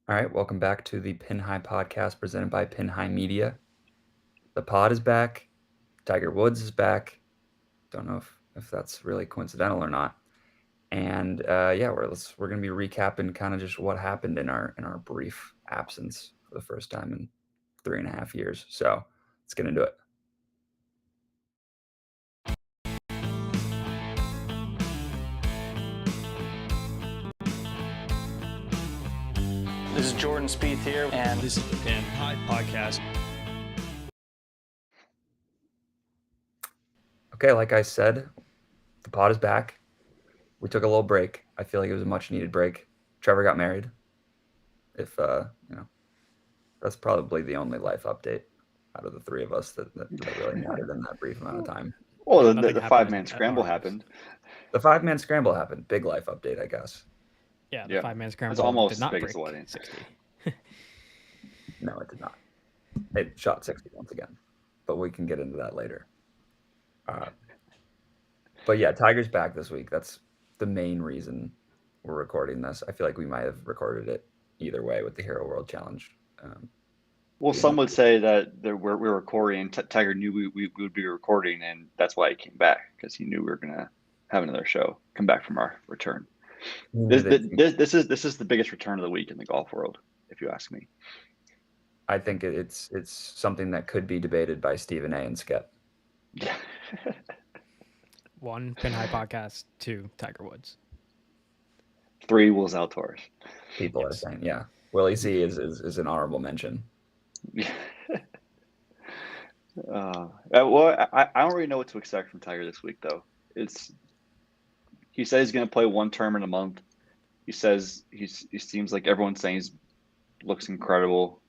All right, welcome back to the Pin High Podcast presented by Pin High Media. The pod is back. Tiger Woods is back. Don't know if that's really coincidental or not. And yeah, we're going to be recapping kind of just what happened in our brief absence for the first time in 3.5 years. So let's get into it. This is Jordan Spieth here, and this is the Pin High Podcast. Okay, like I said, the pod is back. We took a little break. I feel like it was a much needed break. Trevor got married. If that's probably the only life update out of the three of us that really mattered in that brief amount of time. Well, the 5-man scramble happened. The 5-man scramble happened. Big life update, I guess. Yeah, the 5-man scramble it's almost did not as big break as the wedding. 60. No, it did not. It shot 60 once again, but we can get into that later. But yeah, Tiger's back this week. That's the main reason we're recording this. I feel like we might have recorded it either way with the Hero World Challenge. Well, some would say that we're recording, and Tiger knew we would be recording, and that's why he came back, because he knew we were going to have another show, come back from our return. This is the biggest return of the week in the golf world, if you ask me. I think it's something that could be debated by Stephen A. and Skep. Yeah. 1, Pin High Podcast. 2, Tiger Woods. 3, Will Zalatoris. People are saying, yeah. Willie Z is an honorable mention. Yeah. Well, I don't really know what to expect from Tiger this week, though. He says he's going to play one tournament a month. He says he seems like everyone's saying he looks incredible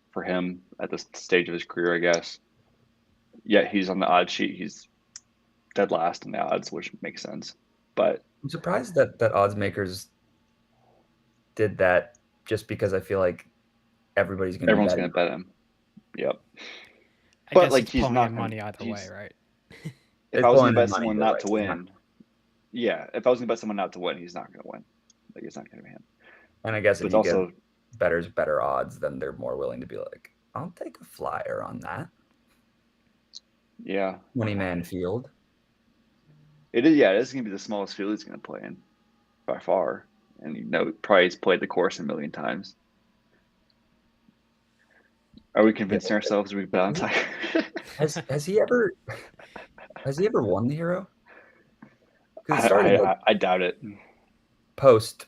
for him at this stage of his career, I guess. Yet he's on the odds sheet. He's dead last in the odds, which makes sense. But I'm surprised that odds makers did that, just because I feel like everyone's going to bet him. Yep. But like, he's not money either way, right? If I was going to bet someone not to win, if I was going to bet someone not to win, he's not going to win. Like, it's not going to be him. And I guess if you give bettors better odds, then they're more willing to be like, I'll take a flyer on that. Yeah. 20-man field. It is. Yeah, it is going to be the smallest field he's going to play in by far. And probably he's played the course a million times. Are we convincing ourselves we bet on Tiger? Has he ever won the Hero? I doubt it. Post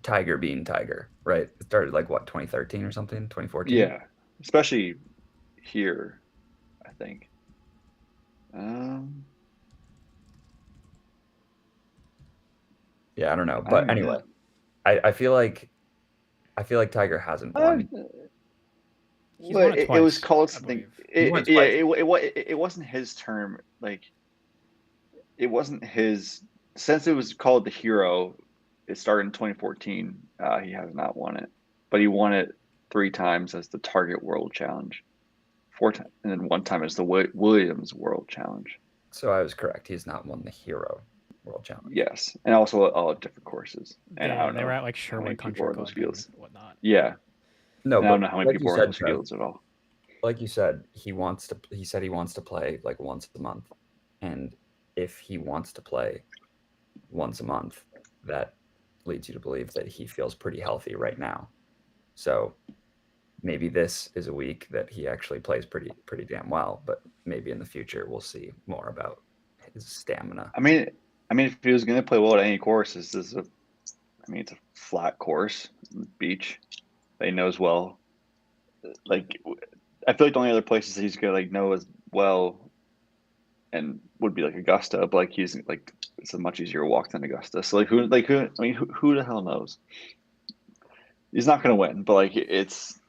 Tiger being Tiger, right? It started like what, 2013 or something, 2014. Yeah, especially here, I think. Yeah, I don't know, but anyway, I feel like Tiger hasn't won. Well, it was called something. It wasn't his term. Like, it wasn't his. Since it was called the Hero, it started in 2014. He has not won it, but he won it 3 times as the Target World Challenge, 4 times, and then 1 time as the Williams World Challenge. So I was correct. He's not won the Hero World Challenge. Yes, and also all different courses. And yeah, they were at like Sherwood Country Club and whatnot. Yeah. No, I don't know how many people are in those fields at all. Like you said, he said he wants to play like once a month. And if he wants to play once a month, that leads you to believe that he feels pretty healthy right now. So maybe this is a week that he actually plays pretty damn well, but maybe in the future we'll see more about his stamina. I mean, if he was going to play well at any course, it's a flat course, beach. They knows well. Like, I feel like the only other places he's gonna know as well, and would be like Augusta, but like he's like, it's a much easier walk than Augusta. So who the hell knows? He's not gonna win, but like it's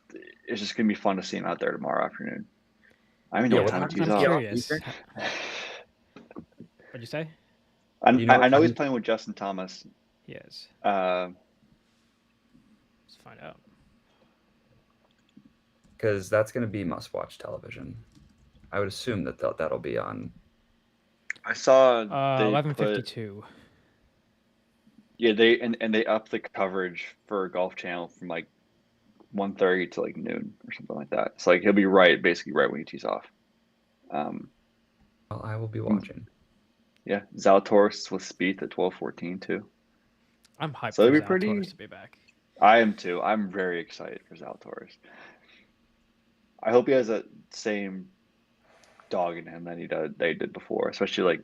just gonna be fun to see him out there tomorrow afternoon. I mean, what time he's off. What'd you say? I know he's playing with Justin Thomas. He is. Let's find out. Because that's going to be must-watch television. I would assume that'll be on. I saw 11:52. Yeah, they upped the coverage for Golf Channel from like 1:30 to like noon or something like that. It's like he'll be basically right when he tees off. Well, I will be watching. Yeah, Zalatoris with Spieth at 12:14 too. I'm hyped So for it'd be Zalatoris to be back. I am too. I'm very excited for Zalatoris. I hope he has that same dog in him that he did before, especially like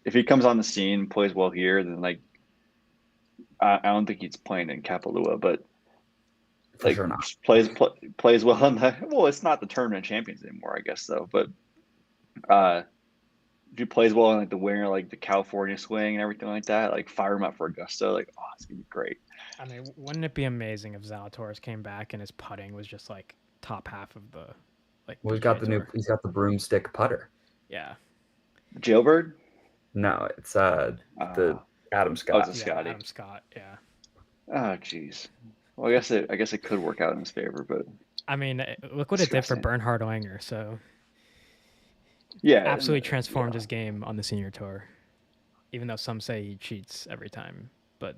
if he comes on the scene, plays well here, then like I don't think he's playing in Kapalua, but For like sure not. plays well in the it's not the tournament champions anymore, I guess though. But if he plays well in like the winter, like the California swing and everything like that, like fire him up for Augusta, like it's gonna be great. I mean, wouldn't it be amazing if Zalatoris came back and his putting was just like top half of the like? Well, PGA he's got the broomstick putter. Yeah. Jailbird? No, it's the Adam Scott. Oh, it's a Scotty. Adam Scott. Yeah. Oh, jeez. Well, I guess it could work out in his favor, but I mean, look what it did for Bernhard Langer. So yeah, absolutely transformed his game on the senior tour. Even though some say he cheats every time, but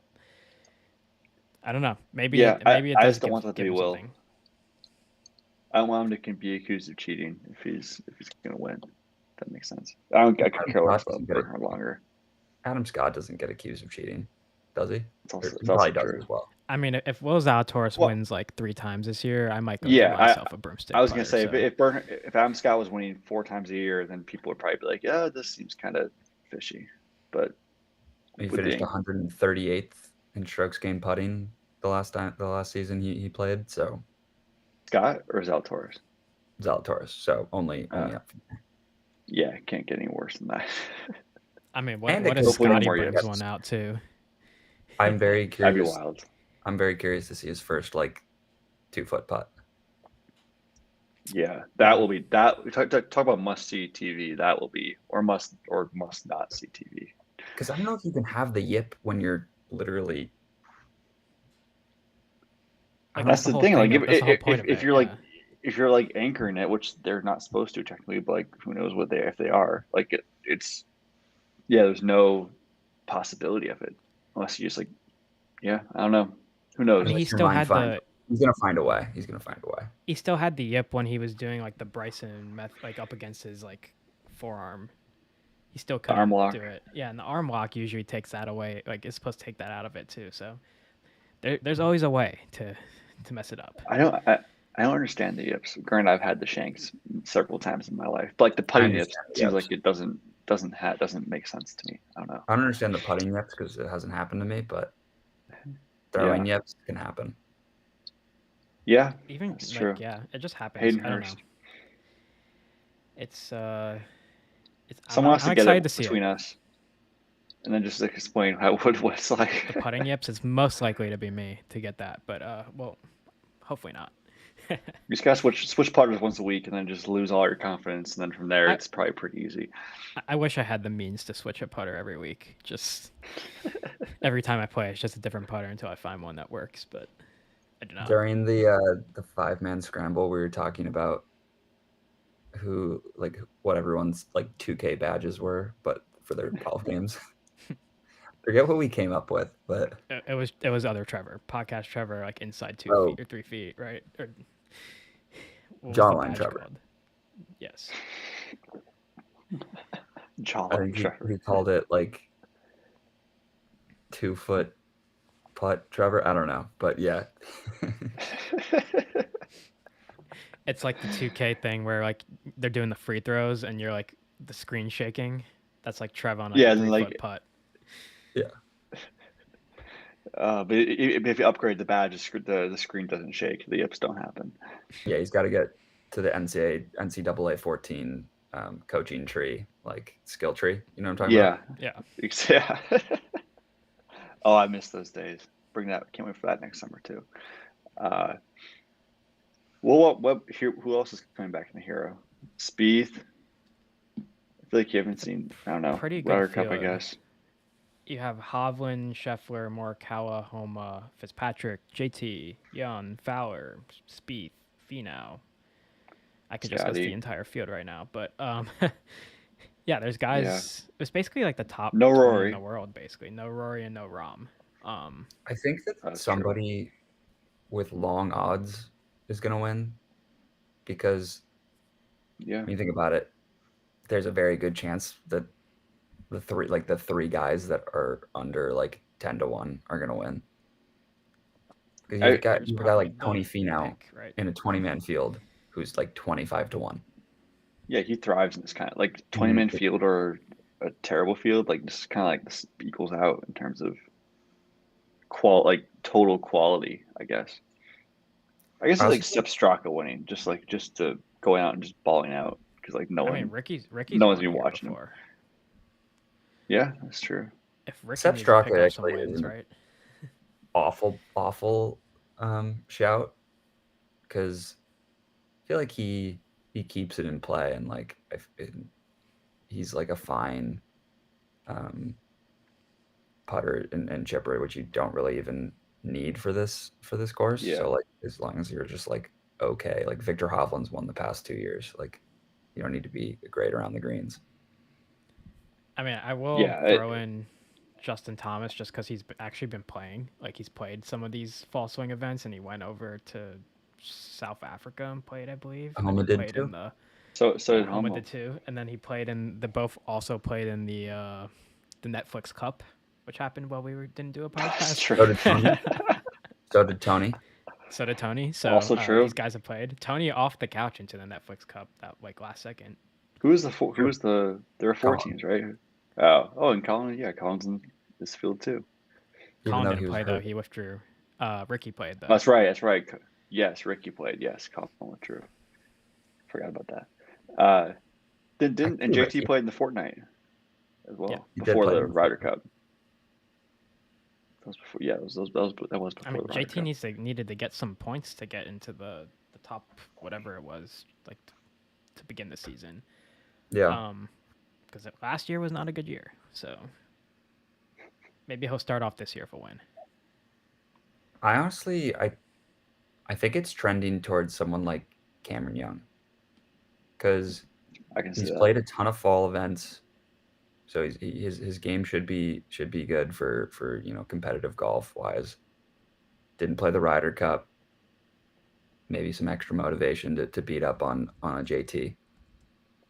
I don't know. Maybe it I does just don't want that to be Will. Something. I don't want him to be accused of cheating if he's gonna win. That makes sense. I could care less about Bernhard Langer. Adam Scott doesn't get accused of cheating, does he? It's probably true. does as well. I mean, if Will Zalatoris wins like 3 times this year, I might go get myself a broomstick. I was gonna say if Adam Scott was winning 4 times a year, then people would probably be like, "Yeah, this seems kind of fishy." But he finished 138th in strokes gained putting the last season he played. So Scott or Zalatoris? Zalatoris. So only up. Yeah, it can't get any worse than that. I mean, what if Scotty brings one out too? I'm very curious. That'd be wild. I'm very curious to see his first 2-foot putt. Yeah, that will be that. Talk about must see TV. That will be or must not see TV. Because I don't know if you can have the yip when you're literally. That's the thing. Like if you're like anchoring it, which they're not supposed to technically, but like who knows if they are. Like it's there's no possibility of it unless you just I don't know. Who knows? I mean, he still had He's gonna find a way. He still had the yip when he was doing like the Bryson method, up against his forearm. He still couldn't do it. Yeah, and the arm lock usually takes that away. Like it's supposed to take that out of it too. So there's always a way to mess it up. I don't understand the yips. Granted, I've had the shanks several times in my life, but like the putting yips seems like it doesn't make sense to me. I don't know. I don't understand the putting yips because it hasn't happened to me, but throwing yips can happen. Yeah, even that's true. Yeah, it just happens. Hayden I don't Hurst. know. It's someone has to get it between it. us, and then just explain what it's like. The putting yips, it's most likely to be me to get that, but well, hopefully not. You just gotta switch putters once a week, and then just lose all your confidence, and then from there it's probably pretty easy. I wish I had the means to switch a putter every week. Just every time I play, it's just a different putter until I find one that works. But I don't know. During the 5-man scramble, we were talking about what everyone's 2K badges were, but for their golf games. Forget what we came up with, but it was other Trevor, podcast Trevor, inside 2 feet or 3 feet, right? Or Jawline Trevor. Called? Yes. Jawline Trevor. He called it 2-foot putt Trevor. I don't know, but yeah. It's like the 2K thing where they're doing the free throws and you're the screen shaking. That's like Trev on a 3-foot putt. Yeah. But if you upgrade the badge, the screen doesn't shake. The yips don't happen. Yeah, he's got to get to the NCAA 14 coaching tree, skill tree. You know what I'm talking about? Yeah. Oh, I miss those days. Bring that. Can't wait for that next summer too. Well, who else is coming back in the Hero? Spieth. I feel like you haven't seen. I don't know. Pretty good Ryder field. Cup, I guess. You have Hovland, Scheffler, Morikawa, Homa, Fitzpatrick, JT, Young, Fowler, Spieth, Finau. I could just list the entire field right now, but yeah, there's guys. Yeah. It's basically the top no Rory in the world, basically. No Rory and no Rahm. I think that somebody with long odds is going to win because Yeah. when you think about it, there's a very good chance that the three guys that are under like 10-1 are going to win. Because I- you've got like Tony the Finau pick, right? in a 20-man field who's like 25-1. Yeah, he thrives in this kind of like 20-man field or a terrible field. Like just kind of like this equals out in terms of like total quality, I guess. I guess it's like Sepp Straka winning, just to going out and just balling out because like no I mean, one, Ricky's no one's won been here watching him. before. Yeah, that's true. If Ricky Sepp needs to pick Straka up some actually wins, is an right? awful shout because I feel like he keeps it in play and like he's like a fine putter and chipper, which you don't really even need for this course. Yeah. So like as long as you're just like okay, like Victor Hovland's won the past 2 years, like you don't need to be great around the greens. I mean, I will throw in Justin Thomas just because he's actually been playing. Like he's played some of these fall swing events, and he went over to South Africa and played, I believe. Homa did too. So did Homa Homa. did too, and then he played in the both also played in the Netflix Cup, which happened while didn't do a podcast. So did Tony. So did Tony. So did Tony. So also true. These guys have played. Tony off the couch into the Netflix Cup that like last second. There were 4 teams, right? Oh, and Colin, yeah, Colin's in this field too. Colin didn't play though; he withdrew. Ricky played though. That's right. Yes, Ricky played. Yes, Colin withdrew. Forgot about that. Didn't and JT played in the Fortnite as well before the Ryder Cup. That was before. Yeah, that was before. I mean, the Ryder JT needed to get some points to get into the top whatever it was like to begin the season. Yeah. Because last year was not a good year, so maybe he'll start off this year for a win. I honestly, I think it's trending towards someone like Cameron Young, because he's played a ton of fall events, so his game should be good for competitive golf wise. Didn't play the Ryder Cup. Maybe some extra motivation to beat up on a JT.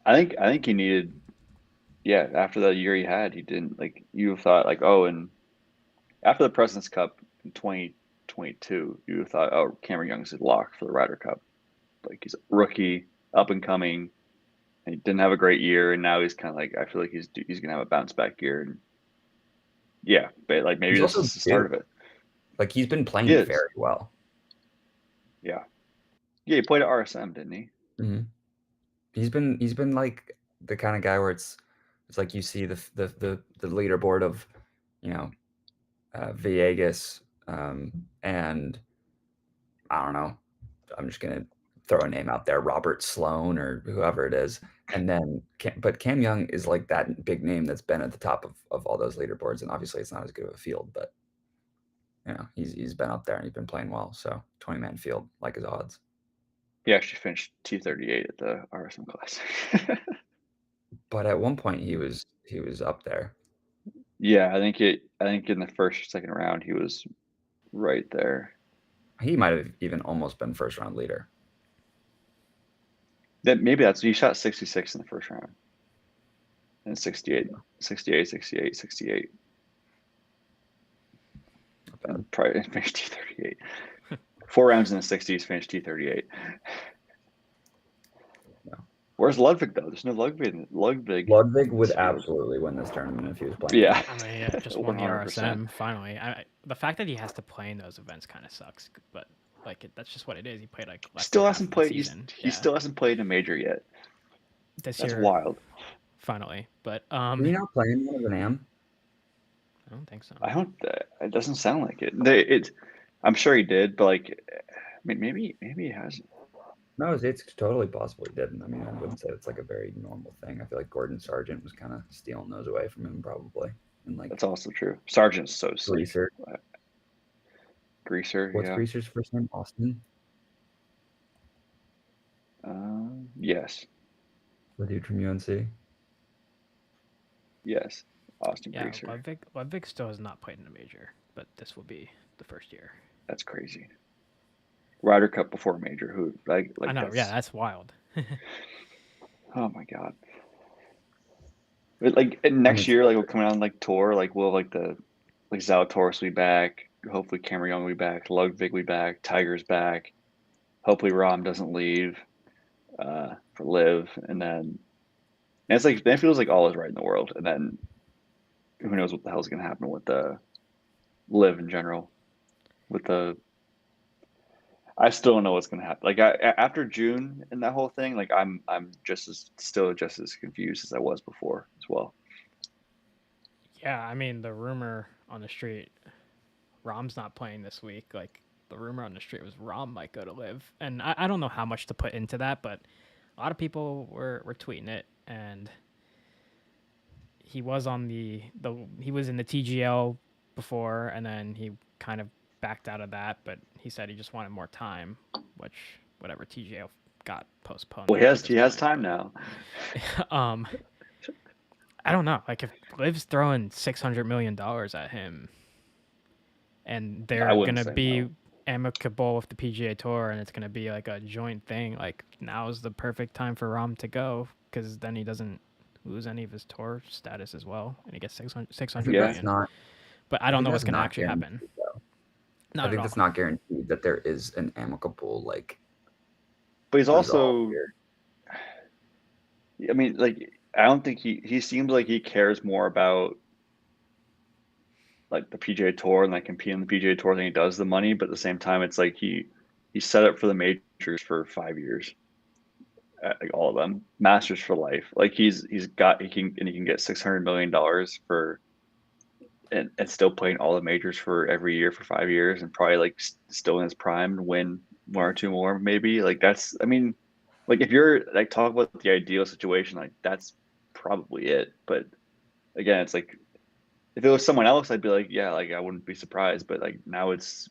I think he needed. Yeah, after the year he had, he didn't like. You thought like, oh, and after the President's Cup in 2022, you thought, oh, Cameron Young's a lock for the Ryder Cup. Like he's a rookie, up and coming, and he didn't have a great year, and now he's kind of like, I feel like he's gonna have a bounce back year, and yeah, but like maybe this is the start of it. Like he's been playing very well. Yeah, he played at RSM, didn't he? Mm-hmm. He's been like the kind of guy where it's like you see the leaderboard of Villegas and I don't know, I'm just gonna throw a name out there, Robert Sloan or whoever it is, and then but Cam Young is like that big name that's been at the top of all those leaderboards, and obviously it's not as good of a field, but he's been up there and he's been playing well. So 20-man field, like his odds. He actually finished T38 at the RSM Classic. But at one point he was up there. Yeah, I think in the second round he was right there. He might have even almost been first round leader. He shot 66 in the first round. And 68. Probably finished T38. 4 rounds in the 60s, finished T38. Where's Ludwig though? There's no Ludwig. Ludwig would absolutely win this tournament if he was playing. Yeah, I mean, just won the RSM finally. The fact that he has to play in those events kind of sucks, but like that's just what it is. He played like still hasn't played. He still hasn't played a major yet. That's year, wild. Finally, but Did he not play in one of the NAM? I don't think so. It doesn't sound like it. I'm sure he did, but like, I mean, maybe he hasn't. No, it's totally possible he didn't. I mean, I wouldn't say it's like a very normal thing. I feel like Gordon Sargent was kind of stealing those away from him, probably. And like that's also true. Sargent's so sick. Greaser. What's Greaser's first name? Austin. Yes. The dude from UNC. Yes, Austin Greaser. Ludwig still has not played in a major, but this will be the first year. That's crazy. Ryder Cup before major. Who like I know, yeah, that's that's wild. oh my god. But like I mean, next year, like we're coming on like tour, like we'll have, like the like Zalatoris will be back. Hopefully Cameron Young will be back. Ludwig will be back. Tiger's back. Hopefully Rahm doesn't leave for live, and then and it's like then it feels like all is right in the world, and then who knows what the hell's gonna happen with the live in general. With the I still don't know what's gonna happen. Like after June and that whole thing, like I'm just as confused as I was before as well. Yeah, I mean, the rumor on the street, Rahm's not playing this week. Like, the rumor on the street was Rahm might go to live. And I don't know how much to put into that, but a lot of people were tweeting it. And he was on he was in the TGL before, and then he kind of backed out of that, but he said he just wanted more time, which, whatever, TGL got postponed. Well, he has time now. I don't know. Like, if Liv's throwing $600 million at him, and they're gonna be no. amicable with the PGA Tour, and it's gonna be like a joint thing, like now is the perfect time for Rahm to go, because then he doesn't lose any of his tour status as well, and he gets 600 Yeah. million. But I don't know what's gonna not actually happen. I think that's not guaranteed that there is an amicable like. But he's also. here. I mean, like I don't think he seems like he cares more about like the PGA Tour and like competing on the PGA Tour than he does the money. But at the same time, it's like he set up for the majors for 5 years, like all of them, Masters for life. Like he can get $600 million for and still playing all the majors for every year for 5 years and probably like still in his prime and win one or two more maybe. Like that's I mean, like if you're like talk about the ideal situation, like that's probably it. But again, it's like if it was someone else, I'd be like, yeah, like I wouldn't be surprised. But like now it's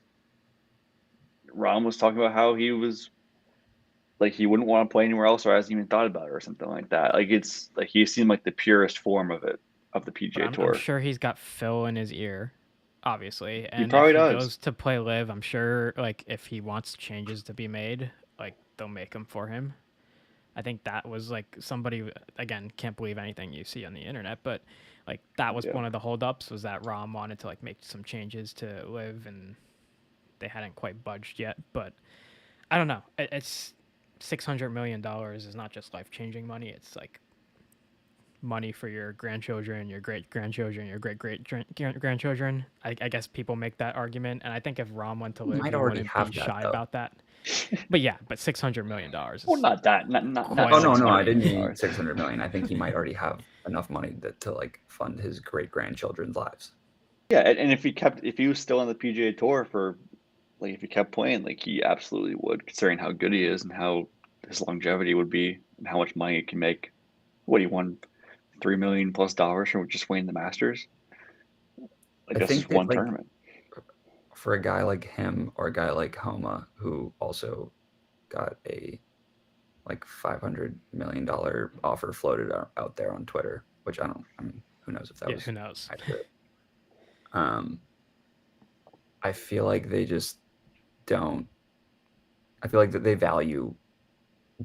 Ron was talking about how he was like he wouldn't want to play anywhere else or hasn't even thought about it or something like that. Like it's like he seemed like the purest form of it of the PGA Tour. I'm sure he's got Phil in his ear, obviously, and he probably if he does. goes to play live, I'm sure like if he wants changes to be made, like they'll make them for him. I think that was like somebody, again, can't believe anything you see on the internet, but like that was one of the holdups was that Rahm wanted to like make some changes to live, and they hadn't quite budged yet. But I don't know. It's $600 million is not just life changing money. It's like money for your grandchildren, your great grandchildren, your great grandchildren. I guess people make that argument, and I think if Rahm went to live, he wouldn't be shy about that. But yeah, but $600 million. Well, not that. Not Oh no, I didn't mean $600 million. I think he might already have enough money to like fund his great grandchildren's lives. Yeah, and if he was still on the PGA Tour for like if he kept playing, like he absolutely would, considering how good he is and how his longevity would be and how much money he can make. What he won $3 million plus from just winning the Masters. Like that's just one tournament. For a guy like him or a guy like Homa, who also got a like $500 million offer floated out there on Twitter, which I mean, who knows if that was who knows? accurate. I feel like they just don't. I feel like that they value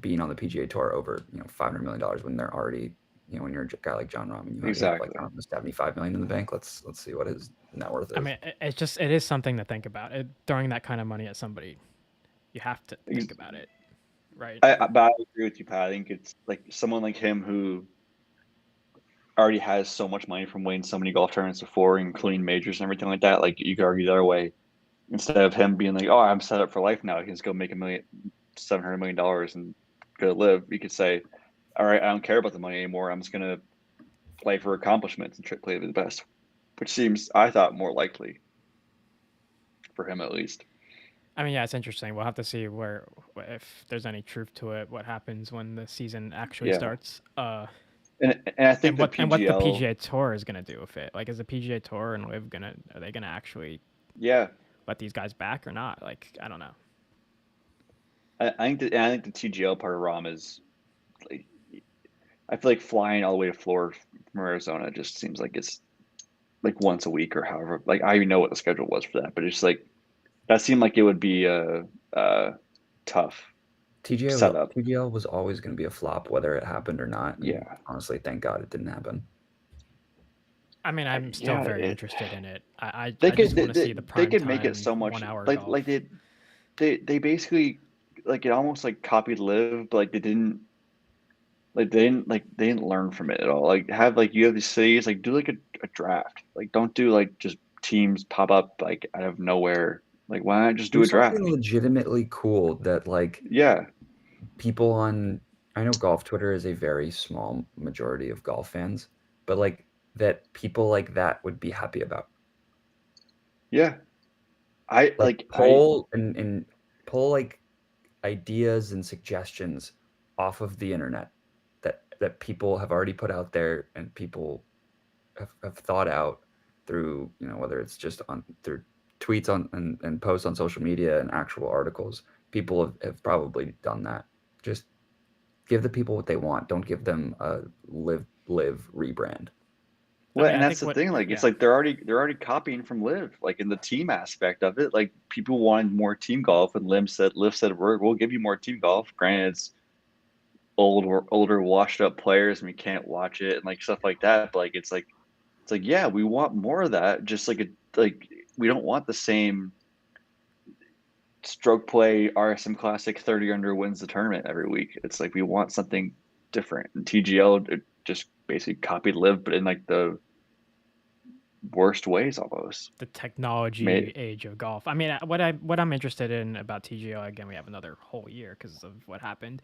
being on the PGA Tour over $500 million when they're already when you're a guy like John Rahm and you have like $75 million in the bank. Let's see what his net worth is. I mean, it is something to think about. Throwing that kind of money at somebody, you have to think about it, right? But I agree with you, Pat. I think it's like someone like him who already has so much money from winning so many golf tournaments before, including majors and everything like that. Like you could argue the other way, instead of him being like, "Oh, I'm set up for life now. I can just go make $700 million and go live." You could say, "All right, I don't care about the money anymore. I'm just gonna play for accomplishments and play to the best," which seems, I thought, more likely for him at least. I mean, yeah, it's interesting. We'll have to see if there's any truth to it. What happens when the season actually starts? And I think what the PGA Tour is gonna do with it. Like, is the PGA Tour and Liv are they gonna actually let these guys back or not? Like, I don't know. I think the TGL part of Rahm is like, I feel like flying all the way to Florida from Arizona just seems like it's like once a week or however. Like I even know what the schedule was for that, but it's like That seemed like it would be tough setup. TGL was always going to be a flop, whether it happened or not. And Yeah. honestly, thank God it didn't happen. I mean, I'm still Yeah, very interested in it. I They just could want to see the they prime could make it time so much 1 hour like golf. like they basically like it almost like copied Live, but like they didn't learn from it at all. Like have like you have these cities, like do like a draft. Like don't do like just teams pop up like out of nowhere. Like why not just do Do a draft? something legitimately cool that like Yeah. people on, I know golf Twitter is a very small majority of golf fans, but like that people like that would be happy about. Yeah. I Like I pull and pull like ideas and suggestions off of the internet that people have already put out there and people have thought out through, you know, whether it's just on through tweets on and posts on social media and actual articles. People have probably done that. Just give the people what they want. Don't give them a live rebrand. Well, mean, and I that's think the thing. Like, it's like they're already copying from Live. Like in the team aspect of it, like people wanted more team golf, and Liv said we'll give you more team golf. Granted, it's older, washed up players, and we can't watch it and like stuff like that. But like, it's like yeah, we want more of that. Just like we don't want the same stroke play RSM Classic 30 under wins the tournament every week. It's like we want something different. And TGL it just basically copied Live, but in like the worst ways almost. the technology Made age of golf. I mean, what I'm interested in about TGL, again, we have another whole year because of what happened.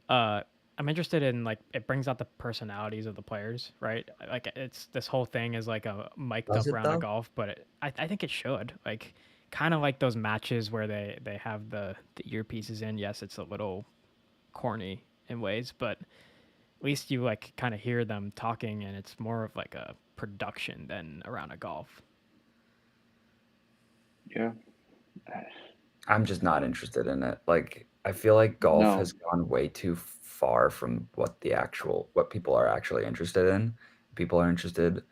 I'm interested in like it brings out the personalities of the players, right? Like it's this whole thing is like a mic'd Does up it round of though? golf, but I think it should like kind of like those matches where they have the earpieces in. Yes, it's a little corny in ways, but at least you like kind of hear them talking, and it's more of like a production than a round of golf. yeah. I'm just not interested in it. Like I feel like golf No. has gone way too far from what people are actually interested in. People are interested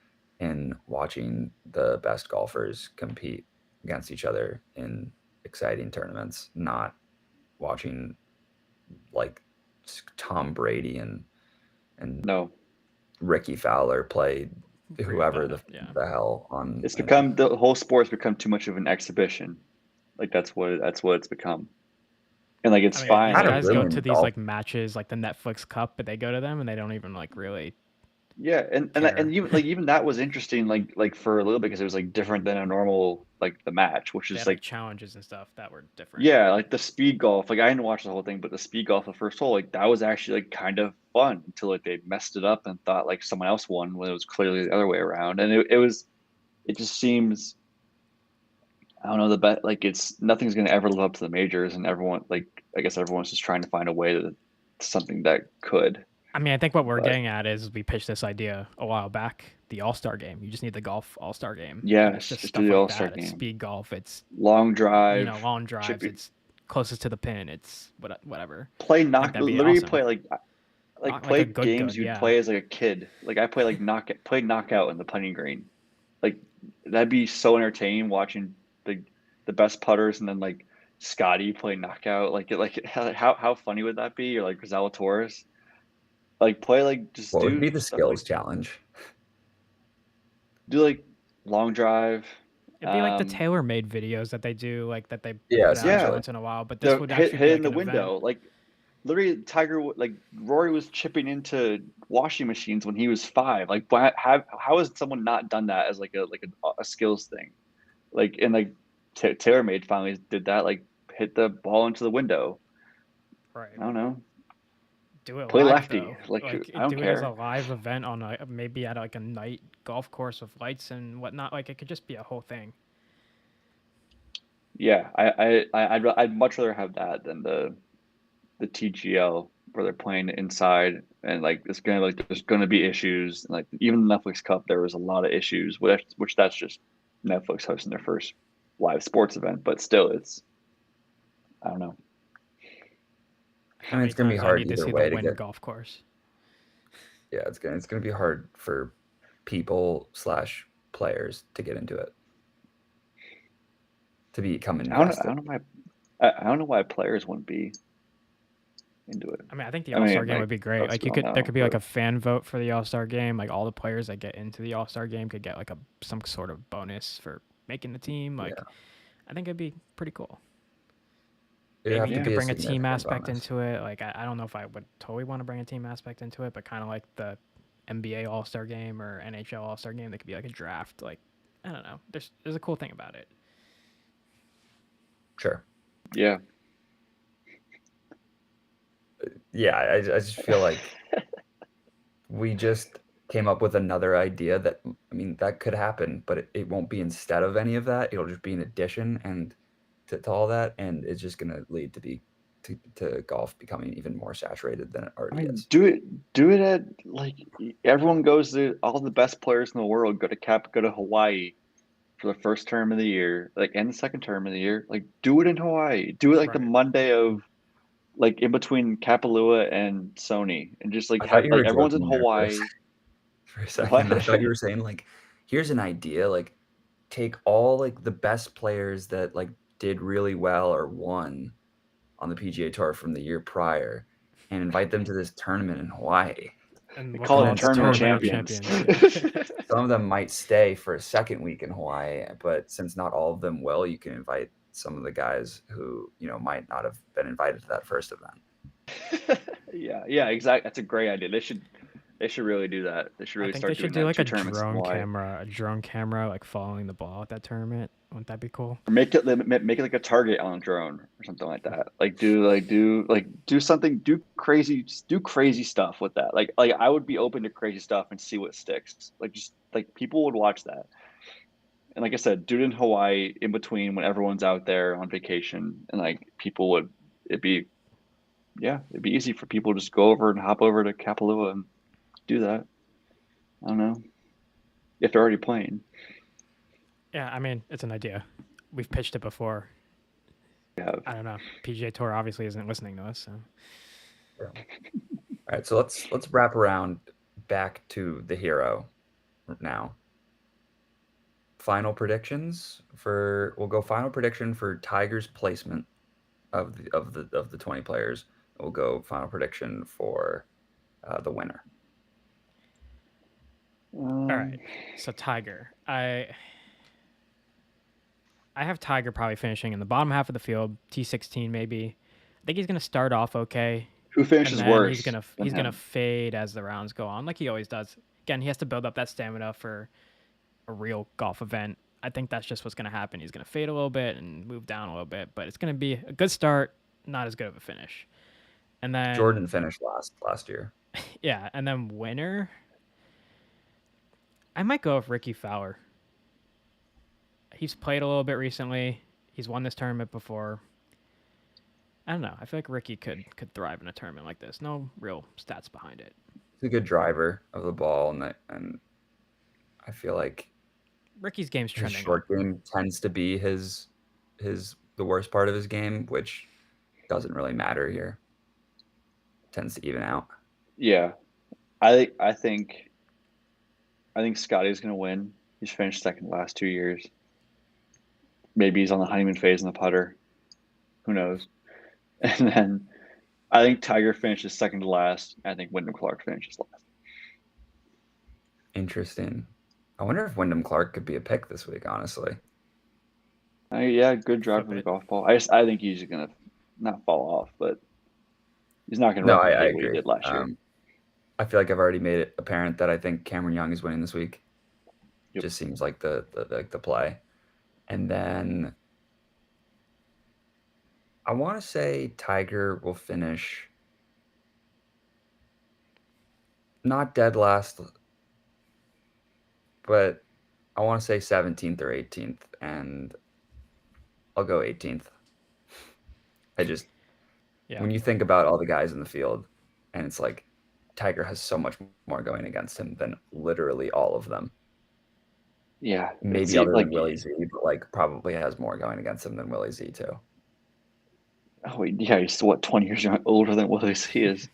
in watching the best golfers compete against each other in exciting tournaments, not watching like Tom Brady and No. Ricky Fowler play whoever Yeah. the hell on. It's become the whole sport's become too much of an exhibition. Like that's what it's become. And like it's I mean, fine. these Kind Like of guys go to ruined these golf. like matches, like the Netflix Cup, but they go to them and they don't even like really yeah, care. and even that was interesting like for a little bit because it was like different than a normal like the match, which They is had like like challenges and stuff that were different. yeah, like the speed golf. Like I didn't watch the whole thing, but the speed golf the first hole, like that was actually like kind of fun until like they messed it up and thought like someone else won when it was clearly the other way around. And it just seems I don't know the bet like it's nothing's gonna ever live up to the majors and everyone like I guess everyone's just trying to find a way to something that could. I mean, I think what we're But getting at is we pitched this idea a while back, the All-Star game. You just need the golf All-Star game. And it's yes, just just do stuff the like All-Star that. It's game. speed golf. It's, Long drive, long drives. chippy, It's closest to the pin. It's whatever. play I think that'd be literally awesome. play like Not like play a games you'd yeah. play as like a kid. Like I play like play knockout in the putting green. Like that'd be so entertaining watching the best putters and then like Scotty play knockout. Like how funny would that be? Or like Zalatoris. Like play like just What would do be the stuff like skills challenge? do like long drive. It'd be like the tailor-made videos that they do, like that they Yeah, put out every Yeah, essentially. once in a while. But this the would hit actually be in like the an event. window. Like literally like Rory was chipping into washing machines when he was 5. Like how has someone not done that as like a skills thing? Like and like TaylorMade finally did that. Like hit the ball into the window. Right. I don't know. Do it Play live lefty. though. Like I don't Do it as a care. live event on maybe at like a night golf course with lights and whatnot. Like it could just be a whole thing. Yeah, I'd much rather have that than the TGL where they're playing inside and like it's gonna like there's gonna be issues. Like even the Netflix Cup, there was a lot of issues, which that's just Netflix hosting their first live sports event. But still, it's I don't know. How I mean, many it's gonna be times I hard need to either see way the to Wynn get. golf course? Yeah, it's gonna be hard for people / players to get into it. to become I invested. don't know why players wouldn't be into it. I mean, I think the All-Star game would be great. Like there could be like a fan vote for the All-Star game. Like all the players that get into the All-Star game could get like some sort of bonus for making the team. Like, I think it'd be pretty cool. Maybe you could bring a team aspect into it. Like, I don't know if I would totally want to bring a team aspect into it, but kind of like the NBA All-Star game or NHL All-Star game, that could be like a draft. Like, I don't know. There's a cool thing about it. Sure. Yeah. Yeah, I just feel like we just came up with another idea that, I mean, that could happen, but it won't be instead of any of that. It'll just be an addition and to all that, and it's just going to lead to golf becoming even more saturated than it already is. Do it at, like, everyone goes to, all the best players in the world go to Hawaii for the first term of the year, like, and the second term of the year. Like, do it in Hawaii. Do it like the Monday of, like, in between Kapalua and Sony, and just like have, like, everyone's in Hawaii. For a second, I thought you were saying, like, here's an idea, like, take all, like, the best players that, like, did really well or won on the PGA Tour from the year prior and invite them to this tournament in Hawaii. And call it tournament champions. Some of them might stay for a second week in Hawaii, but since not all of them will, you can invite some of the guys who, you know, might not have been invited to that first event. Yeah, exactly. That's a great idea. They should really do that. They should really start doing that. They should do like a drone camera, like following the ball at that tournament. Wouldn't that be cool? Or make it like a target on a drone or something like that. Like do something, do crazy stuff with that. Like I would be open to crazy stuff and see what sticks. Like, just like people would watch that. And like I said, do it in Hawaii in between when everyone's out there on vacation, and like people would, it'd be easy for people to just go over and hop over to Kapalua and do that. I don't know if they're already playing. Yeah, I mean, it's an idea. We've pitched it before. Yeah. I don't know. PGA Tour obviously isn't listening to us, so. Yeah. All right, so let's wrap around back to the hero now. Final predictions we'll go final prediction for Tiger's placement of the 20 players. We'll go final prediction for the winner. All right. So Tiger, I have Tiger probably finishing in the bottom half of the field, T16 maybe. I think he's gonna start off okay. Who finishes worse? He's gonna fade as the rounds go on, like he always does. Again, he has to build up that stamina for a real golf event. I think that's just what's gonna happen. He's gonna fade a little bit and move down a little bit, but it's gonna be a good start, not as good of a finish. And then Jordan finished last year. Yeah, and then winner, I might go with Ricky Fowler. He's played a little bit recently. He's won this tournament before. I don't know. I feel like Ricky could thrive in a tournament like this. No real stats behind it. He's a good driver of the ball, and I feel like Ricky's game's trending. His short game tends to be the worst part of his game, which doesn't really matter here. Tends to even out. Yeah, I think Scotty's gonna win. He's finished second the last 2 years. Maybe he's on the honeymoon phase in the putter. Who knows? And then I think Tiger finishes second to last. I think Wyndham Clark finishes last. Interesting. I wonder if Wyndham Clark could be a pick this week, honestly. Yeah, good drive for the golf ball. I think he's gonna not fall off, but he's not gonna replicate what he did last year. I feel like I've already made it apparent that I think Cameron Young is winning this week. Yep. Just seems like the play. And then I want to say Tiger will finish not dead last, but I want to say 17th or 18th, and I'll go 18th. When you think about all the guys in the field, and it's like Tiger has so much more going against him than literally all of them. Yeah. Maybe other than Willie Z, but like probably has more going against him than Willie Z too. Oh yeah, he's 20 years older than Willie Z is.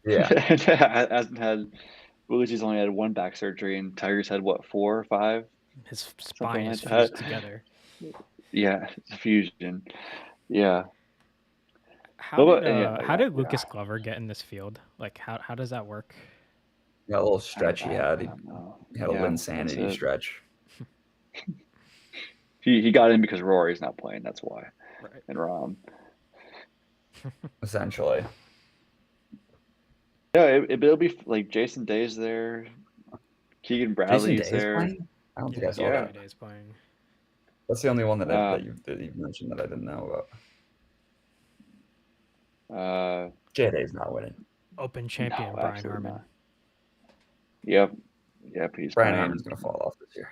Yeah. Hasn't had, Willie Z's only had one back surgery, and Tiger's had 4 or 5? His spine is fused together. Yeah, it's a fusion. Yeah. How did Lucas Glover get in this field? Like, how does that work? That little stretch he had. I don't know. He had a Linsanity stretch. He got in because Rory's not playing. That's why. Right. And Rahm. Essentially. Yeah, it'll be like Jason Day's there. Keegan Bradley's there. Playing? I don't think I saw that. Day's playing. That's the only one that you mentioned that I didn't know about. J-Day's not winning. Open champion Brian Harmon. Yep, he's Brian Harmon's gonna fall off this year.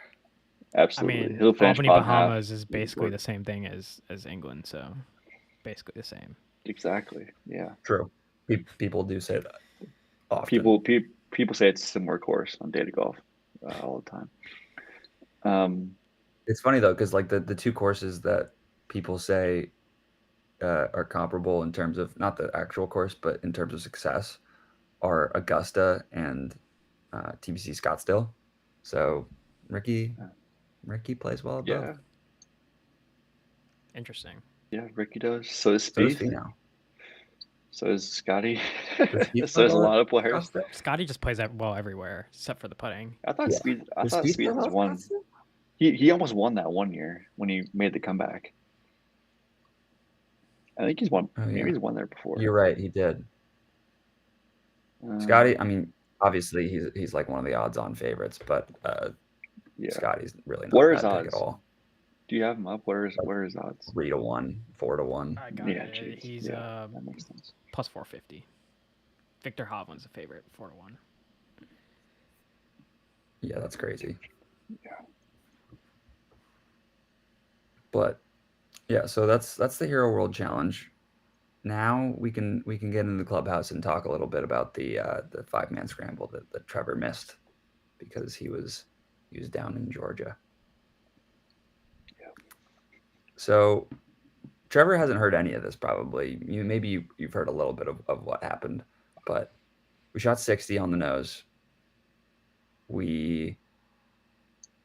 Absolutely. I mean, He'll finish Albany Bahamas is basically the same thing as England, so basically the same. Exactly. Yeah. True. People do say that often. People say it's a similar course on Data Golf all the time. It's funny though, because like the two courses that people say are comparable in terms of not the actual course, but in terms of success, are Augusta and TBC Scottsdale. So Ricky plays well at both. Interesting. Yeah, Ricky does. So does Spieth now. So is Scotty. So there's a lot of players. Scotty just plays well everywhere except for the putting. I thought Spieth was one. He almost won that one year when he made the comeback. I think he's won. Maybe he's won there before. You're right. He did. Scotty. I mean, obviously he's like one of the odds-on favorites, but Scotty's really not Where is that odds? big at all. Do you have him up? Where is odds? 3-1, 4-1. I got it. He's that makes sense. Plus 450. Victor Hovland's a favorite, 4-1. Yeah, that's crazy. Yeah. But yeah, so that's the Hero World Challenge. Now we can get into the clubhouse and talk a little bit about the 5-man scramble that Trevor missed because he was down in Georgia. Yeah. So Trevor hasn't heard any of this probably. Maybe you've heard a little bit of what happened, but we shot 60 on the nose. We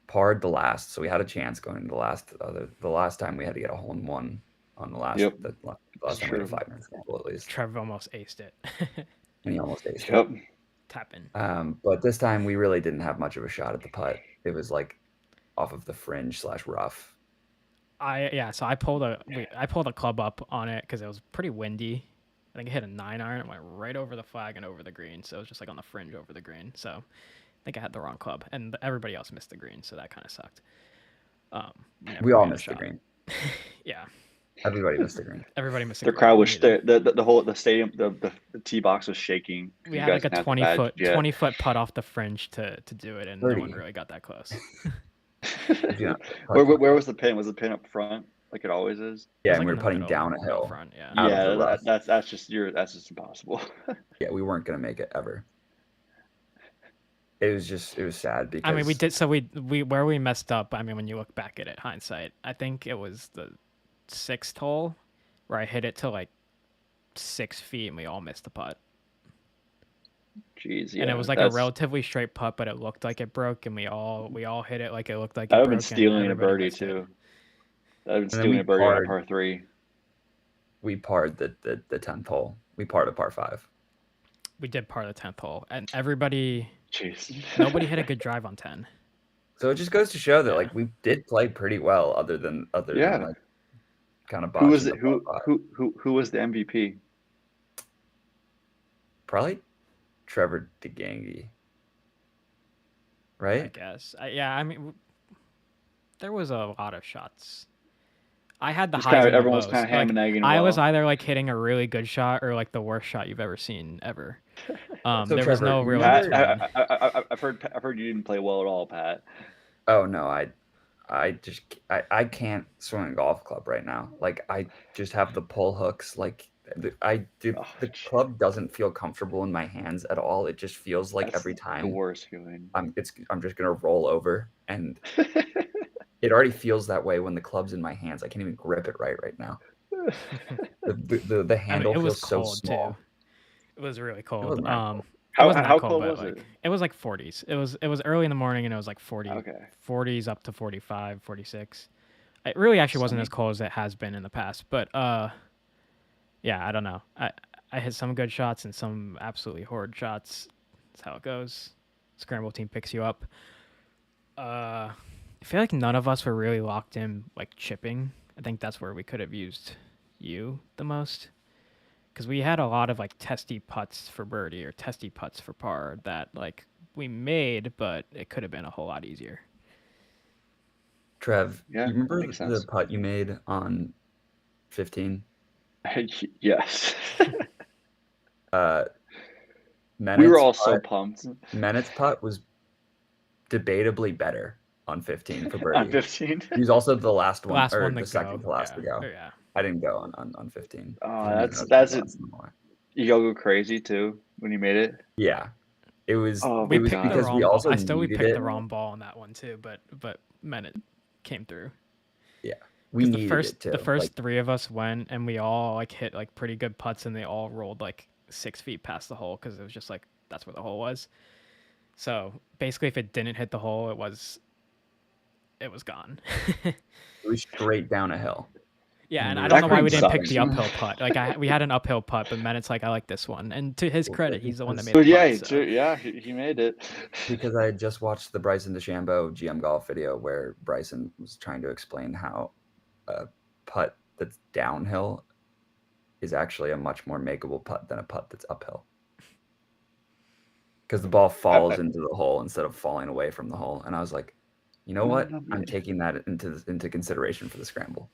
parred the last, so we had a chance going into the last time we had to get a hole in one on the last. Yep. The last time we had a 5-man scramble at least. Trevor almost aced it. And he almost aced it. Tapping. But this time we really didn't have much of a shot at the putt. It was like off of the fringe / rough. So I pulled a club up on it because it was pretty windy. I think I hit a 9-iron. It went right over the flag and over the green, so it was just like on the fringe over the green. So I think I had the wrong club, and everybody else missed the green, so that kind of sucked. We all missed the green. Yeah. Everybody missed the green. Everybody missed the green. The crowd was the stadium, the tee box was shaking. We had like a 20-foot putt off the fringe to do it, and 30. No one really got that close. Where was the pin? Was the pin up front like it always is? Yeah, and we were putting down a hill. Front, that's just impossible. Yeah, we weren't gonna make it ever. It was sad because I mean we did we where we messed up. I mean when you look back at it, hindsight, I think it was the 6th hole where I hit it to like 6 feet and we all missed the putt. Jeez, yeah. And it was like a relatively straight putt, but it looked like it broke, and we all hit it like it looked like it broke. I've been stealing a birdie too. I've been stealing a birdie on par 3. We parred the 10th hole. We parred a par 5. We did par the 10th hole, and everybody. Jeez. Nobody hit a good drive on 10. So it just goes to show that like we did play pretty well, other than like kind of. Who was it? Who was the MVP? Probably Trevor DeGangi. Right? I guess. I mean, there was a lot of shots. I had the highs. Everyone was kind of ham and egging. I was either like hitting a really good shot or like the worst shot you've ever seen ever. So there was no real. I've heard you didn't play well at all, Pat. Oh no, I can't swing a golf club right now. Like I just have the pull hooks. Like the club doesn't feel comfortable in my hands at all. It just feels like every time the worst feeling. I'm just gonna roll over, and it already feels that way when the club's in my hands. I can't even grip it right now. The handle feels so small. Too. It was really cold. How cold was it? It was like 40s. It was early in the morning, and it was like 40. Okay. 40s up to 45, 46. It really actually wasn't as cold as it has been in the past, but yeah, I don't know. I hit some good shots and some absolutely horrid shots. That's how it goes. Scramble team picks you up. I feel like none of us were really locked in like chipping. I think that's where we could have used you the most, because we had a lot of like testy putts for birdie or testy putts for par that like we made, but it could have been a whole lot easier. Trev, Yeah, you remember makes the sense. putt you made on 15? Yes. We were all so pumped. Mennett's putt was debatably better on 15 for On birdie. 15. He was also the last one, Last or one the to second go. to last to go. Yeah. I didn't go on 15. That's it. You go crazy too when you made it. Yeah, it was. Oh, We it was picked the because wrong we also ball. I still we needed picked it. the wrong ball on that one too, but Mennett came through. Yeah, we needed it too. The first three of us went, and we all like hit like pretty good putts, and they all rolled like 6 feet past the hole because it was just like that's where the hole was. So basically, if it didn't hit the hole, it was gone. It was straight down a hill. Yeah, and I we don't were know why we sucks. didn't pick the uphill putt. Like we had an uphill putt, but Mennett's like, I like this one. And to his credit, he's the one that made the putt. Yeah, he made it. Because I had just watched the Bryson DeChambeau GM Golf video where Bryson was trying to explain how a putt that's downhill is actually a much more makeable putt than a putt that's uphill. Because the ball falls into the hole instead of falling away from the hole. And I was like, you know what? I'm taking that into consideration for the scramble.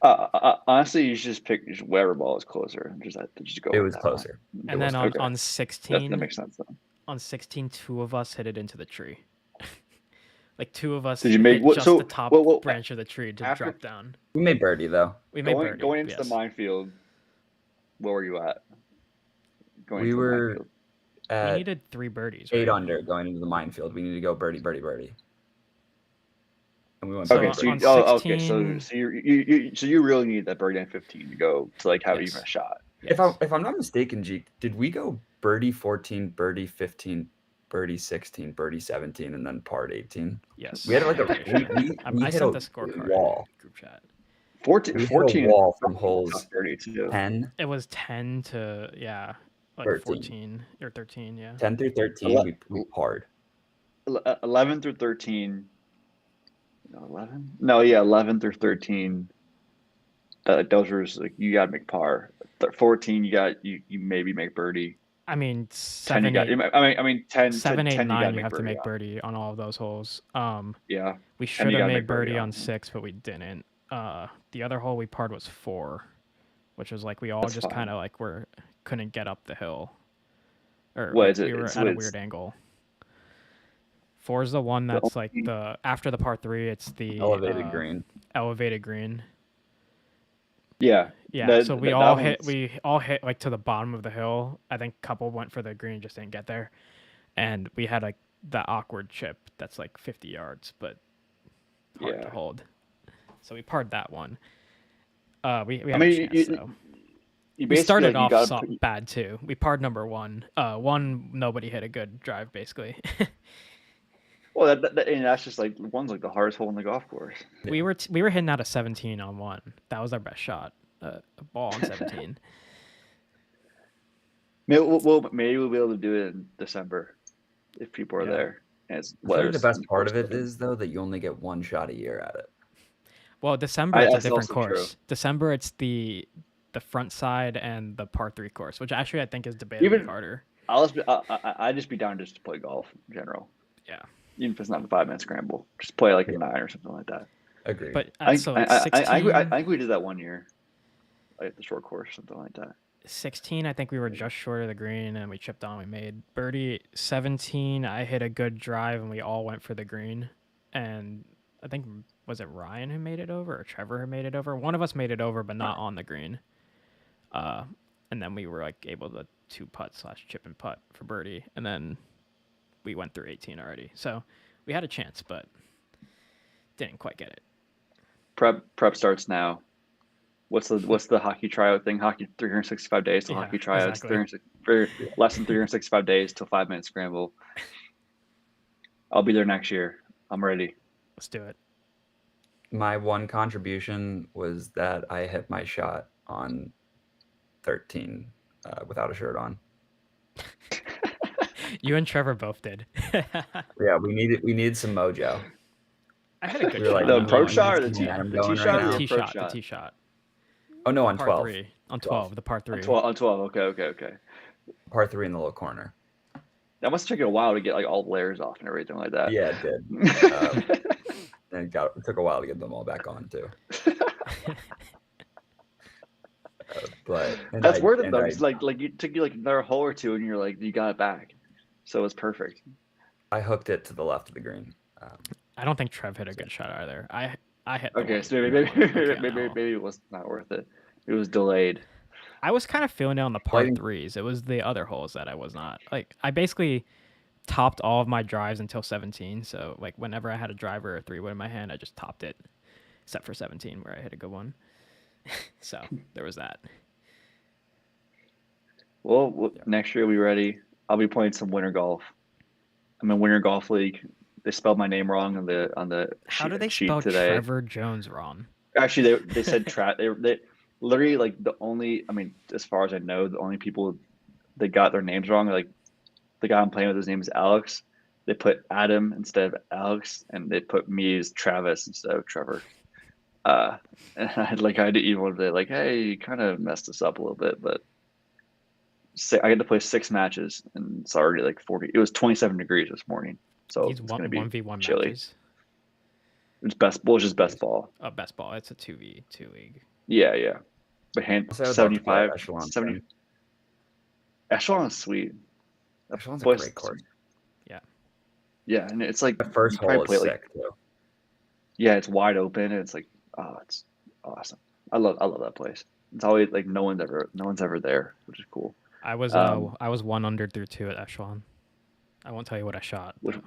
Honestly, you should just pick whatever ball is closer and just go. It was closer. And then on 16, that makes sense though. On 16, 2 of us hit it into the tree. Like 2 of us Did you make hit just the top branch of the tree to drop down. We made birdie though. We made birdie. Going into the minefield. Where were you at? We were at we needed 3 birdies. 8 under going into the minefield. We need to go birdie, birdie, birdie. And we went So birdie. Okay, 16, so you really need that birdie on 15 to go to like have even a shot. Yes. If I'm not mistaken, G, did we go birdie 14, birdie 15, birdie 16, birdie 17, and then par 18? Yes. We had like I sent the scorecard wall. Group chat. 14 wall from holes 10. It was 10 to like 13. 14 or 13, yeah. 10 through 13 we parred. 11 through 13. No, 11? No, yeah, 11 through 13. Those were like you got to make par. 14, you maybe make birdie. I mean, 10 you got. I mean 10, 7, 8, 10 9 you have to make birdie on all of those holes. Yeah. We should have made birdie on 6, but we didn't. The other hole we parred was 4, which was like we all just kind of like couldn't get up the hill, or what is it? We were at a weird angle. 4 is the one that's like after the par 3. It's the elevated green. Elevated green. Yeah. Yeah. So we all hit like to the bottom of the hill. I think a couple went for the green, just didn't get there, and we had like that awkward chip that's like 50 yards, but hard to hold. So we parred that one. We had a chance though. We started off bad too. We parred number 1. Nobody hit a good drive basically. Well, that's just like one's like the hardest hole in the golf course. We were hitting out a 17 on 1. That was our best shot. A ball on 17. Maybe we'll be able to do it in December if people are there. I think the best part of it is though that you only get 1 shot a year at it. Well, December it's a different course. True. December it's the front side and the par 3 course, which actually I think is debatably harder. I'd just be down just to play golf in general. Yeah. Even if it's not a 5-minute scramble, just play like a 9 or something like that. Agreed. But I 16, think we did that one year, like the short course, something like that. 16, I think we were just short of the green and we chipped on. We made birdie. 17, I hit a good drive and we all went for the green. And I think was it Ryan who made it over or Trevor who made it over? One of us made it over, but not on the green. And then we were like able to 2-putt / chip and putt for birdie, and then we went through 18 already. So we had a chance, but didn't quite get it. Prep starts now. What's the hockey tryout thing? Hockey 365 days till hockey tryouts. Exactly. Less than 365 days till 5-minute scramble. I'll be there next year. I'm ready. Let's do it. My one contribution was that I hit my shot on 13 without a shirt on. You and Trevor both did. Yeah, we needed some mojo. I had a good We were shot. like, The on that approach one. shot or the "There's tee? momentum The tee going shot right or the now." Tee approach shot. The shot? tee shot. Oh no, on Par 12. 3. On 12. The par 3. On 12. Okay. Par 3 in the little corner. That must take a while to get like all the layers off and everything like that. Yeah, it did. And it took a while to get them all back on too. But That's worth it though. It's like it took you like another hole or two, and you're like you got it back, so it's perfect. I hooked it to the left of the green. I don't think Trev hit a good shot either. I hit. Okay, so maybe it was not worth it. It was delayed. I was kind of feeling it on the par Lighting- 3s. It was the other holes that I was not. Like, I basically topped all of my drives until 17. So, like, whenever I had a driver or a 3-wood in my hand, I just topped it, except for 17 where I hit a good one. So there was that. Well, next year we ready. I'll be playing some winter golf. I'm in Winter Golf League. They spelled my name wrong on the How do they sheet spell today. Trevor Jones wrong? Actually, they said they literally like the only. I mean, as far as I know, the only people that got their names wrong, like the guy I'm playing with, his name is Alex. They put Adam instead of Alex, and they put me as Travis instead of Trevor. And I had to even say like, hey, you kind of messed us up a little bit, but I had to play 6 matches, and it's already like 40. It was 27 degrees this morning, so These it's gonna be 1v1 chilly. matches. It's best. Well, it's just best ball. Oh, best ball. It's a 2v2 league. Yeah. But Also, I'd love to play 75, Echelon 70. soon. Echelon is sweet. Echelon's a Plus- great course. Yeah, and it's like The first you probably hole is play, sick too. yeah, it's wide open, and it's like, oh, it's awesome. I love that place. It's always like no one's ever there, which is cool. I was 1 under through 2 at Echelon. I won't tell you what I shot. Which-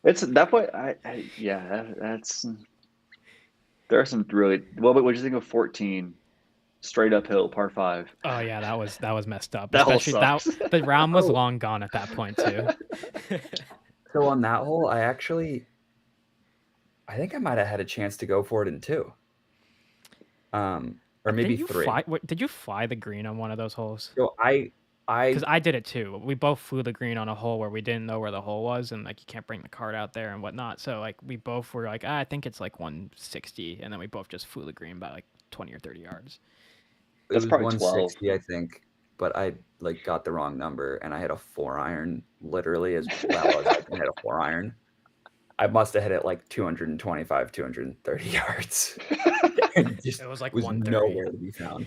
It's that point. That's there are some really well. But what do you think of 14? Straight uphill, par 5. Oh yeah, that was messed up. That hole Especially sucks. the round was Oh. long gone at that point too. So on that hole, I think I might have had a chance to go for it in 2. Or maybe 3. Did you fly the green on one of those holes? So Because I did it too. We both flew the green on a hole where we didn't know where the hole was, and like you can't bring the cart out there and whatnot. So like we both were like, I think it's like 160, and then we both just flew the green by like 20 or 30 yards. it That's was probably 160, I think, but I like got the wrong number, and I had a 4-iron literally as well as I can hit a 4-iron. I must have hit it like 225, 230 yards. Just It was like was 130. nowhere to be found.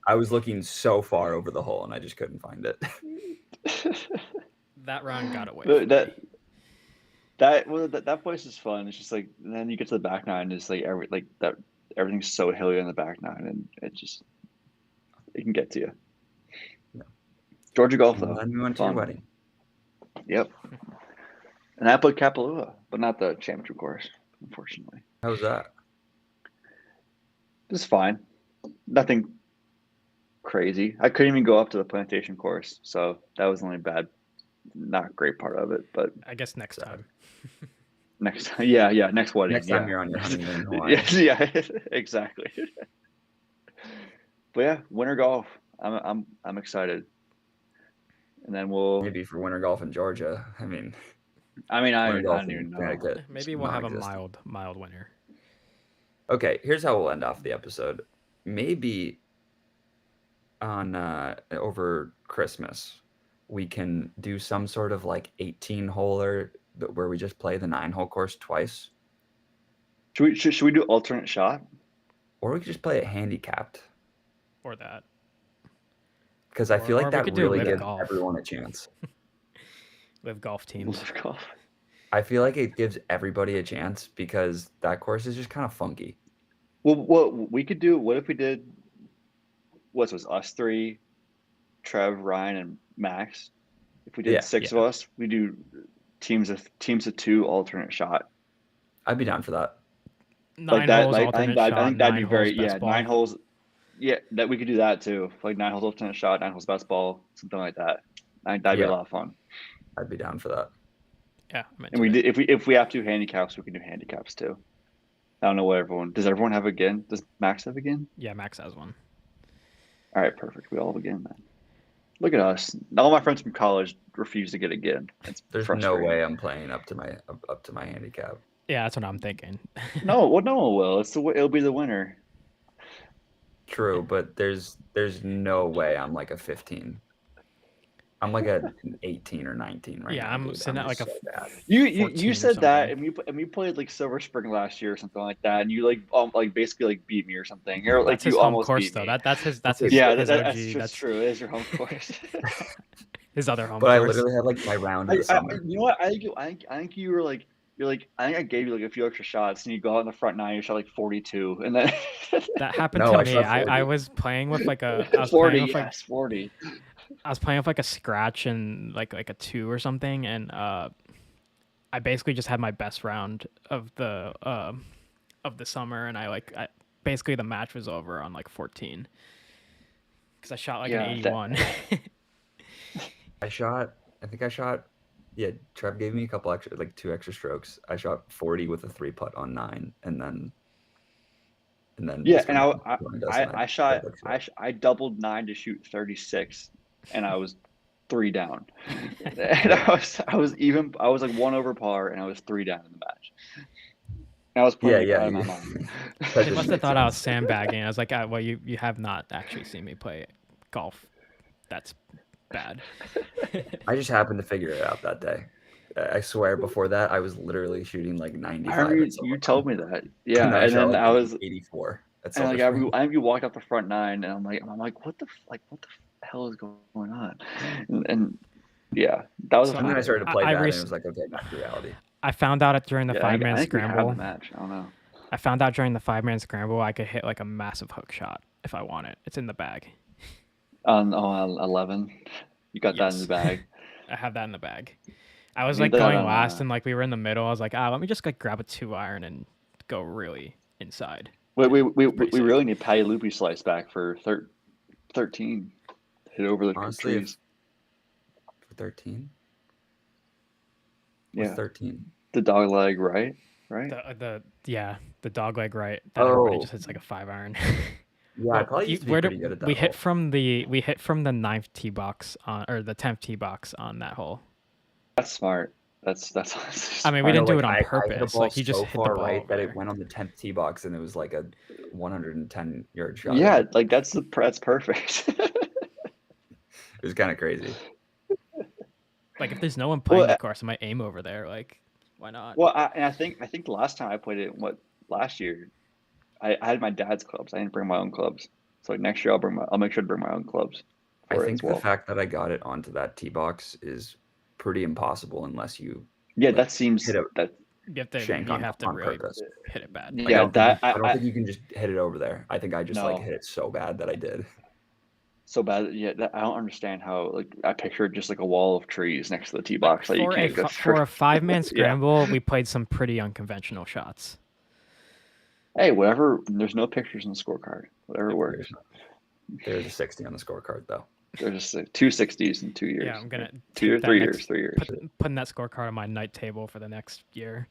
I was looking so far over the hole, and I just couldn't find it. That round got away. But from me. that place is fun. It's just like, and then you get to the back nine, and it's like everything's so hilly on the back nine, and it can get to you. Yeah. Georgia golf And though. then we went to your Fun. wedding. Yep. And I played Kapalua, but not the championship course, unfortunately. How was that? It was fine. Nothing crazy. I couldn't even go up to the plantation course, so that was the only bad, not great part of it. But I guess next time. next wedding. Next time yeah. you're on your honeymoon in Hawaii. yeah, exactly. But yeah, winter golf. I'm excited. And then we'll. Maybe for winter golf in Georgia. I mean, I winter golf don't in even know. Connecticut Maybe is we'll have a non-existent. mild winter. Okay, here's how we'll end off the episode. Maybe on over Christmas, we can do some sort of like 18-holer where we just play the 9-hole course twice, Should we do alternate shot? or we could just play it handicapped. Or that. Because I feel Or like we that could do really live gives golf. everyone a chance. Live golf teams. Live golf. I feel like it gives everybody a chance because that course is just kind of funky. Well, what we could do? What if we did? What was us 3, Trev, Ryan, and Max? If we did Yeah. 6 of us, we do teams of 2 alternate shot. I'd be down for that. 9 that, holes I alternate think shot. that'd 9 be holes very best ball. 9 holes. Yeah, that we could do that too. Like 9 holes alternate shot, 9 holes best ball, something like that. That'd be a Yeah. lot of fun. I'd be down for that. Yeah, I'm And into we it. did if we have to handicaps, we can do handicaps too. I don't know what everyone does. Everyone have again? Does Max have again? Yeah, Max has one. All right, perfect. We all have again then. Look at us. All my friends from college refuse to get again. It's There's frustrating. no way I'm playing up to my handicap. Yeah, that's what I'm thinking. No, well, no one will. It'll be the winner. True, but there's no way I'm like a 15. I'm like an 18 or 19 right Yeah, now, I'm dude. sitting at like just a so bad. You 14 or said that, something. and we played like Silver Spring last year or something like that, and you like basically like beat me or something, or like That's his you home almost course beat though. me. That's his Yeah, his that's OG. just That's true. It is your home course. his other home But I course. literally had like my round of the summer. You know what? I think you were like I think I gave you like a few extra shots, and you go out in the front nine, you shot like 42, and then That happened No, to I me. shot I 40. was playing with like a 40, yes, 40. I was playing with like a scratch and like a 2 or something, and I basically just had my best round of the summer, and I basically the match was over on like 14 because I shot like an 81. I think I shot. Yeah, Trev gave me a couple extra, like 2 extra strokes. I shot 40 with a 3 putt on 9, and then Yeah, just and got joined us, and I shot doubled shot. I doubled 9 to shoot 36, and I was 3 down, and I was like 1 over par, and I was 3 down in the match. And I was playing like out of my mind. That They didn't must have make thought I was sense. sandbagging. I was like, well, you have not actually seen me play golf. That's bad. I just happened to figure it out that day. I swear, before that, I was literally shooting like 95. I remember at Silver you Spring. told me that, yeah, And then I and shot then like I was 84 at and Silver like Spring. I you walked up the front 9, and I'm like what the hell is going on, and yeah, that was So And then I started to play I that, and it was like, okay, back to reality. I found out during the yeah, I 5-man think we have scramble. the match. I don't know. I found out during the 5-man scramble I could hit like a massive hook shot if I want it. It's in the bag. On 11, you got that in the Yes. bag. I have that in the bag. I was You like did that going on last, and like we were in the middle. I was like, let me just like grab a 2-iron and go really inside. We Pretty sick. really need Patty Loopy slice back for 13. Hit over the Honestly, trees. For 13? Yeah, What's 13? the dog leg, right? The dog leg right. That everybody Oh. just hits like a 5-iron. Yeah, I probably used to be pretty good at that we hit hole. from the 9th tee box on, or the 10th tee box on that hole. That's smart. That's I mean, we didn't do it on I hit a purpose. ball Like you just so hit the far ball right over that there. it went on the 10th tee box, and it was like a 110-yard shot. Yeah, like that's perfect. It was kind of crazy. Like if there's no one playing the course, I might aim over there. Like, why not? Well, I think the last time I played it, last year, I had my dad's clubs. I didn't bring my own clubs. So like next year I'll make sure to bring my own clubs. I think the fact that I got it onto that tee box is pretty impossible unless you. Yeah, like, that seems hit a that you have to really purpose. hit it bad. Yeah, I don't think you can just hit it over there. I think I just like No. hit it so bad that I did. so bad. Yeah, I don't understand how. Like I pictured just like a wall of trees next to the tee box that you can't go through. For a 5-man scramble, we played some pretty unconventional shots. Hey, whatever. There's no pictures in the scorecard. Whatever works. There's a 60 on the scorecard, though. There's just like 2 60s in 2 years. Yeah, I'm gonna 3 years. Putting that scorecard on my night table for the next year.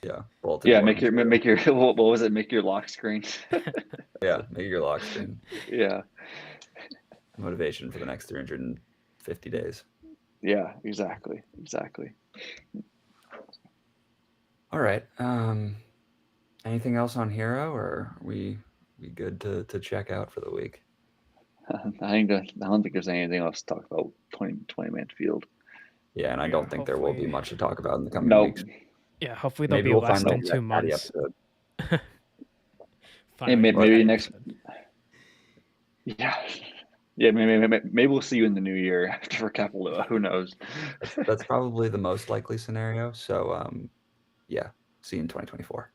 Yeah. Yeah, make your what was it? Make your lock screen. Yeah, make your lock screen. Yeah. Motivation for the next 350 days. Yeah, exactly. All right. Anything else on Hero, or are we good to check out for the week? I don't think there's anything else to talk about 20-man field. Yeah, and I don't think there will be much to talk about in the coming No. weeks. Yeah, hopefully there'll Maybe be we'll less find than 2 months. Hey, maybe next. Yeah. Yeah, maybe we'll see you in the new year after Kapalua. Who knows? That's probably the most likely scenario. So, yeah, see you in 2024.